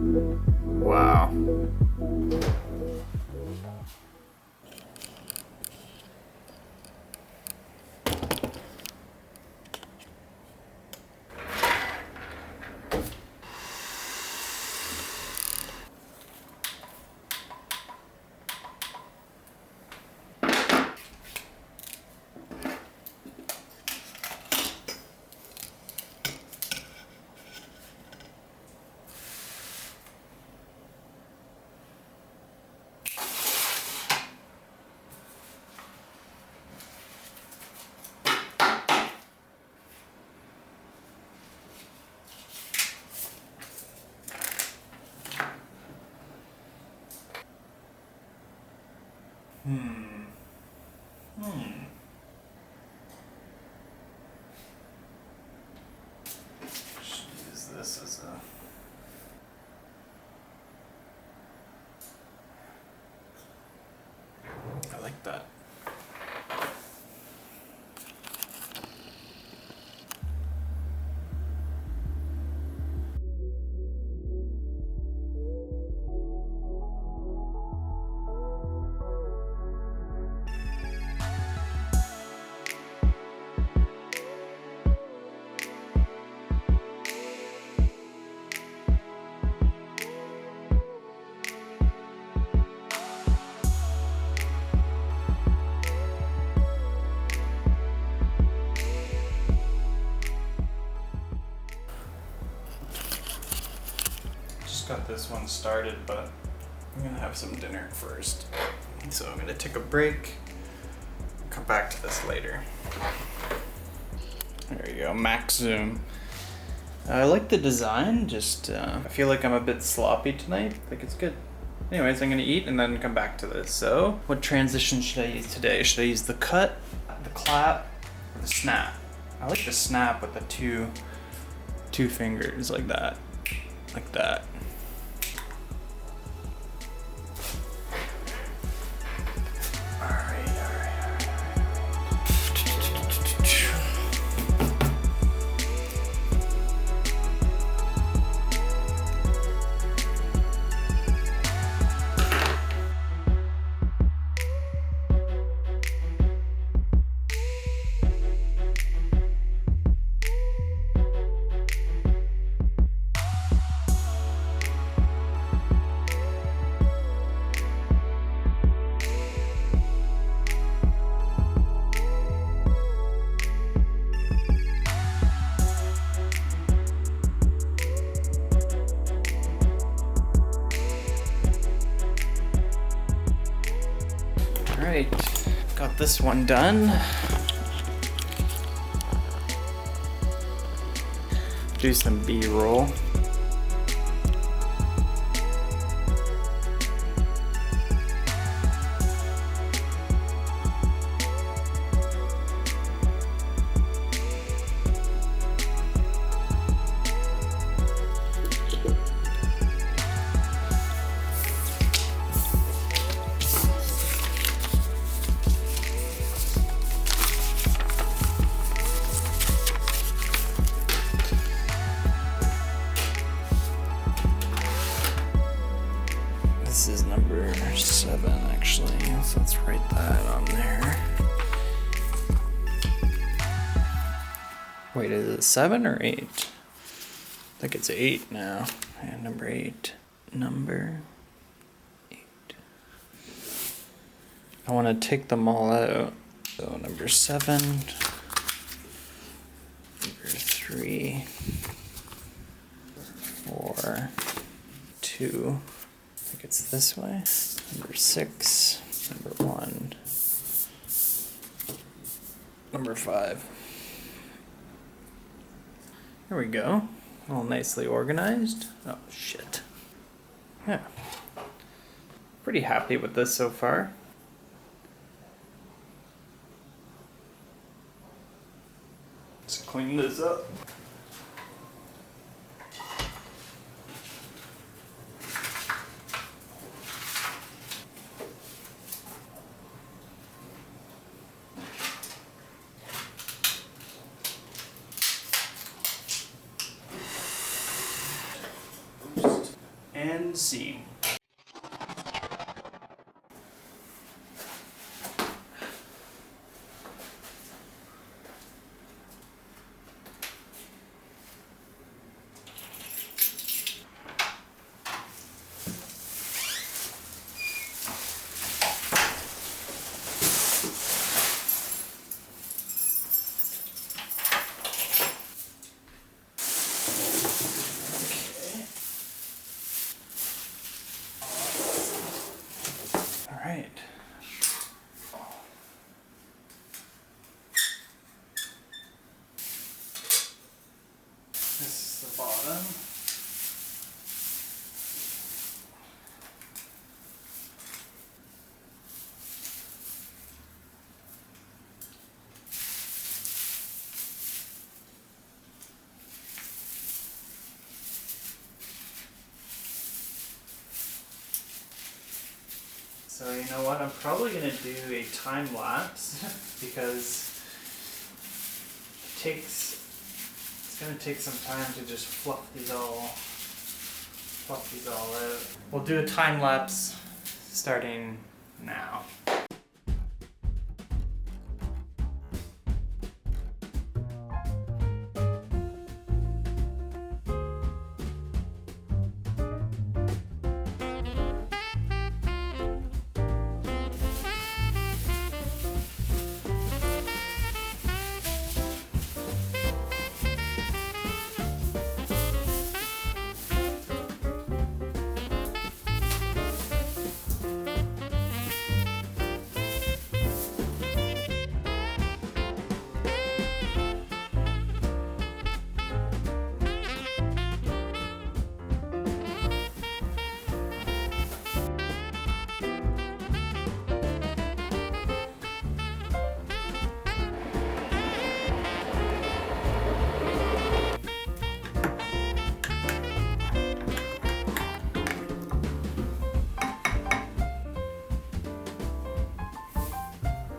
Wow. Should use this as a... I like that. Got this one started, but I'm gonna have some dinner first. So I'm gonna take a break, come back to this later. There you go, max zoom. I like the design, just I feel like I'm a bit sloppy tonight. I think it's good. Anyways, I'm gonna eat and then come back to this. So, what transition should I use today? Should I use the cut, the clap, or the snap? I like the snap with the two fingers like that. Like that. Alright, got this one done. Do some B-roll. This is number 7 actually, so let's write that on there. Wait, is it 7 or 8? I think it's 8 now. Yeah, number 8. Number 8. I want to take them all out. So number 7, number 3, 4, 2. I think it's this way. Number 6, number 1, number 5. There we go. All nicely organized. Oh, shit. Yeah. Pretty happy with this so far. Let's clean this up. And scene. Alright. This is the bottom. So you know what, I'm probably going to do a time lapse because it's going to take some time to just fluff these all out. We'll do a time lapse starting now.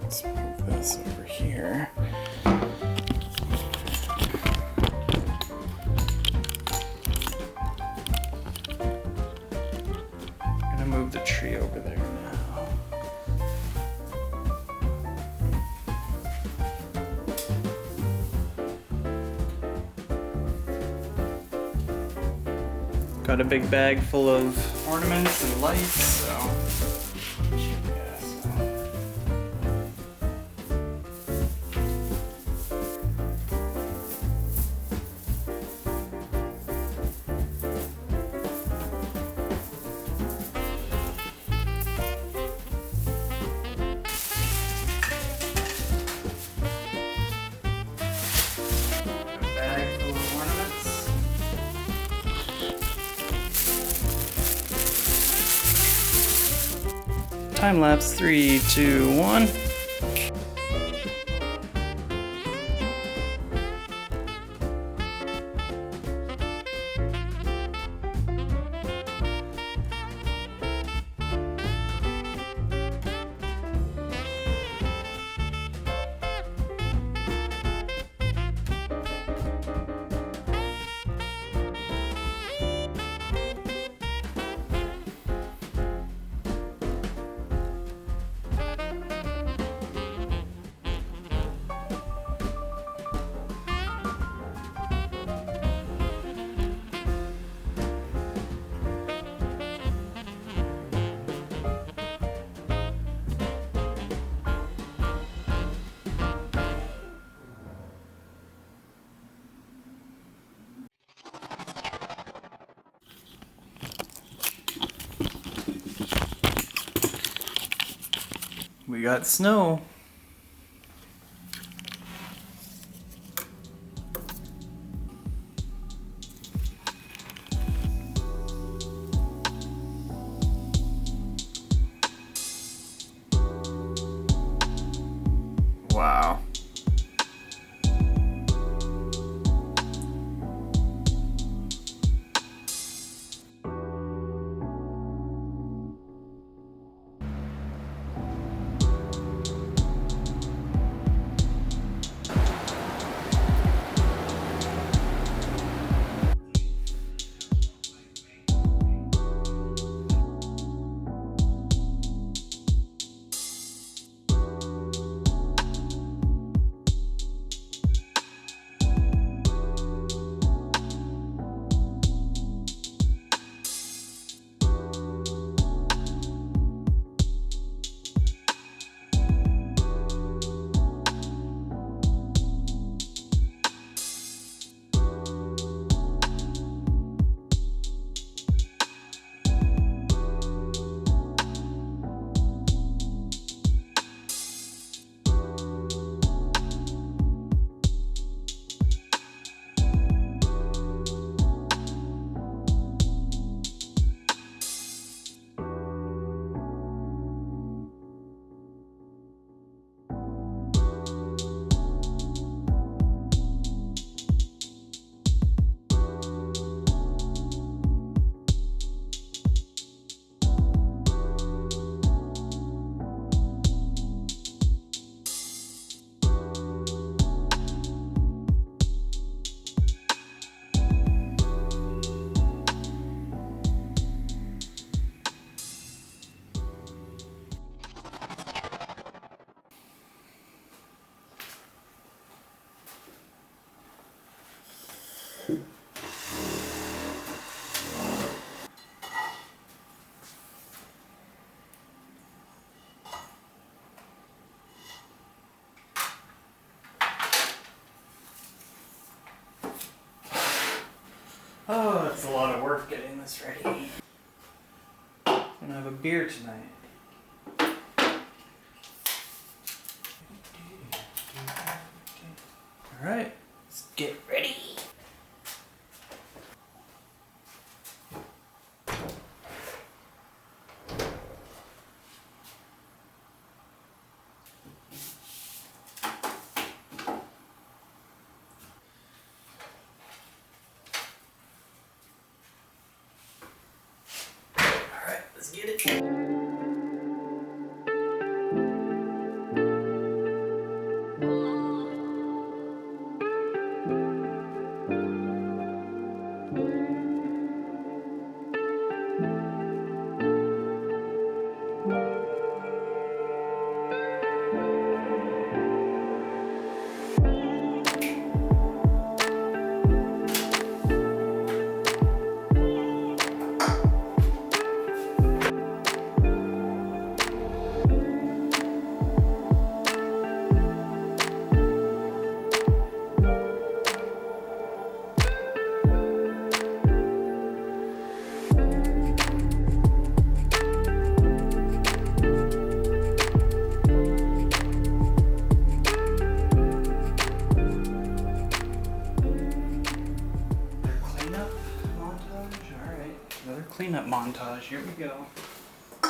Let's move this over here. I'm gonna move the tree over there now. Got a big bag full of ornaments and lights, so. Time lapse, 3, 2, 1. We got snow. Wow. Oh, it's a lot of work getting this ready. I'm gonna have a beer tonight. Alright, let's get ready. Alright, let's get it. Cleanup montage. Here we go.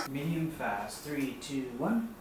Medium fast. 3, 2, 1.